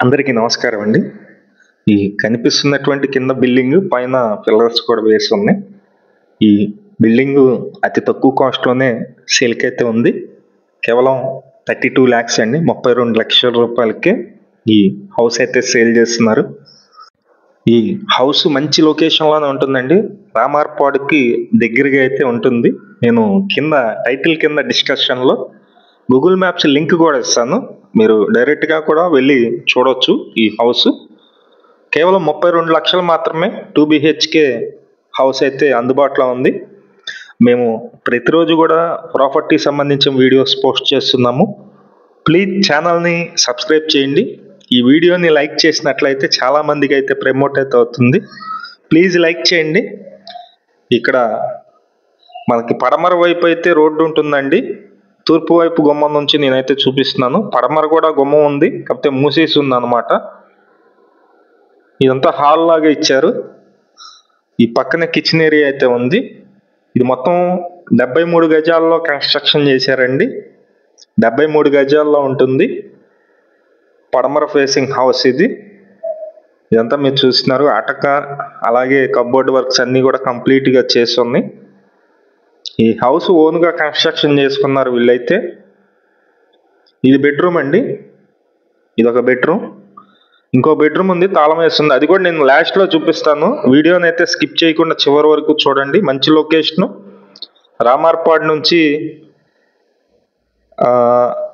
అందరికీ నమస్కారం అండి. ఈ కనిపిస్తున్నటువంటి కింద బిల్డింగ్ పైన పిల్లర్స్ కూడా వేసి ఉన్నాయి. ఈ బిల్డింగ్ అతి తక్కువ కాస్ట్‌లోనే సేల్‌కైతే ఉంది. కేవలం 32 లాక్స్ అండి. 32 లక్షల రూపాయలకే ఈ హౌస్ అయితే సేల్ చేస్తున్నారు. ఈ హౌస్ మంచి లొకేషన్‌లోనే ఉంటుందండి. రామార్పాడుకి దగ్గరగా అయితే ఉంటుంది. నేను టైటిల్ కింద డిస్క్రిప్షన్‌లో గూగుల్ మ్యాప్స్ లింక్ కూడా ఇస్తాను. మీరు డైరెక్ట్‌గా కూడా వెళ్ళి చూడొచ్చు ఈ హౌస్. కేవలం 32 లక్షలు మాత్రమే 2 బీహెచ్‌కే హౌస్ అయితే అందుబాటులో ఉంది. మేము ప్రతిరోజు కూడా ప్రాపర్టీ సంబంధించిన వీడియోస్ పోస్ట్ చేస్తున్నాము. ప్లీజ్ ఛానల్‌ని సబ్స్క్రైబ్ చేయండి. ఈ వీడియోని లైక్ చేసినట్లయితే చాలా మందికి అయితే ప్రమోట్ అయితే అవుతుంది. ప్లీజ్ లైక్ చేయండి. ఇక్కడ మనకి పడమర వైపు అయితే రోడ్డు ఉంటుందండి. తూర్పు వైపు గుమ్మం నుంచి నేనైతే చూపిస్తున్నాను. పడమర కూడా గుమ్మం ఉంది, కాకపోతే మూసేసి ఉంది అనమాట. ఇదంతా హాల్ లాగా ఇచ్చారు. ఈ పక్కన కిచెన్ ఏరియా అయితే ఉంది. ఇది మొత్తం 73 గజాల్లో కన్స్ట్రక్షన్ చేశారండి. 73 గజాల్లో ఉంటుంది. పడమర ఫేసింగ్ హౌస్ ఇది. ఇదంతా మీరు చూస్తున్నారు. అటక అలాగే కబోర్డ్ వర్క్స్ అన్నీ కూడా కంప్లీట్గా చేసి ఉన్నాయి. ఈ హౌస్ ఓన్గా కన్స్ట్రక్షన్ చేసుకున్నారు వీళ్ళైతే. ఇది బెడ్రూమ్ అండి. ఇది ఒక బెడ్రూమ్. ఇంకో బెడ్రూమ్ ఉంది, తాళం వేస్తుంది. అది కూడా నేను లాస్ట్లో చూపిస్తాను. వీడియోని అయితే స్కిప్ చేయకుండా చివరి వరకు చూడండి. మంచి లొకేషను. రామార్పాడు నుంచి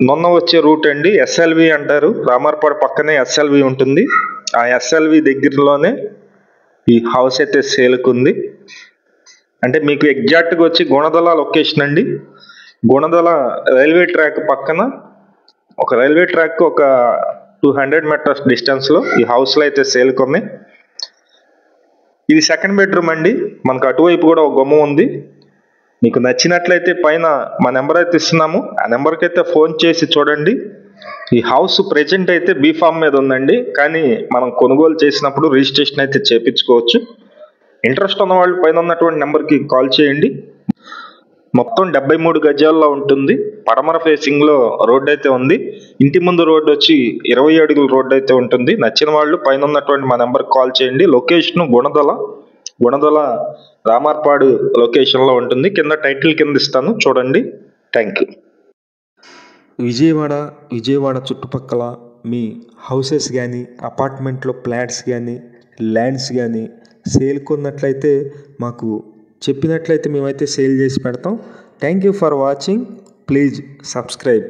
నొన్న వచ్చే రూట్ అండి. ఎస్ఎల్వి అంటారు. రామార్పాడు పక్కనే ఎస్ఎల్వి ఉంటుంది. ఆ ఎస్ఎల్వి దగ్గరలోనే ఈ హౌస్ అయితే సేల్కుంది. అంటే మీకు ఎగ్జాక్ట్గా వచ్చి గుణదల లొకేషన్ అండి. గుణదల రైల్వే ట్రాక్ పక్కన ఒక 200 మీటర్స్ డిస్టెన్స్లో ఈ హౌస్లో అయితే సేల్కొని. ఇది సెకండ్ బెడ్రూమ్ అండి. మనకు అటువైపు కూడా ఒక గుమ్మం ఉంది. మీకు నచ్చినట్లయితే పైన మా నెంబర్ అయితే ఇస్తున్నాము. ఆ నెంబర్కి అయితే ఫోన్ చేసి చూడండి. ఈ హౌస్ ప్రెజెంట్ అయితే బీఫామ్ మీద ఉందండి, కానీ మనం కొనుగోలు చేసినప్పుడు రిజిస్ట్రేషన్ అయితే చేయించుకోవచ్చు. ఇంట్రెస్ట్ ఉన్న వాళ్ళు పైన ఉన్నటువంటి నెంబర్కి కాల్ చేయండి. మొత్తం 73 గజాల్లో ఉంటుంది. పడమర ఫేసింగ్లో రోడ్ అయితే ఉంది. ఇంటి ముందు రోడ్డు వచ్చి 20 అడుగుల రోడ్డు అయితే ఉంటుంది. నచ్చిన వాళ్ళు పైన ఉన్నటువంటి మా నెంబర్కి కాల్ చేయండి. లొకేషన్ గుణదల రామార్పాడు లొకేషన్లో ఉంటుంది. టైటిల్ కింద ఇస్తాను, చూడండి. Thank you. విజయవాడ చుట్టుపక్కల మీ హౌసెస్ కానీ, అపార్ట్మెంట్లో ఫ్లాట్స్ కానీ, ల్యాండ్స్ కానీ సేల్కున్నట్లయితే మాకు చెప్పినట్లయితే మేమైతే సేల్ చేసి పెడతాం. Thank you for watching. Please subscribe.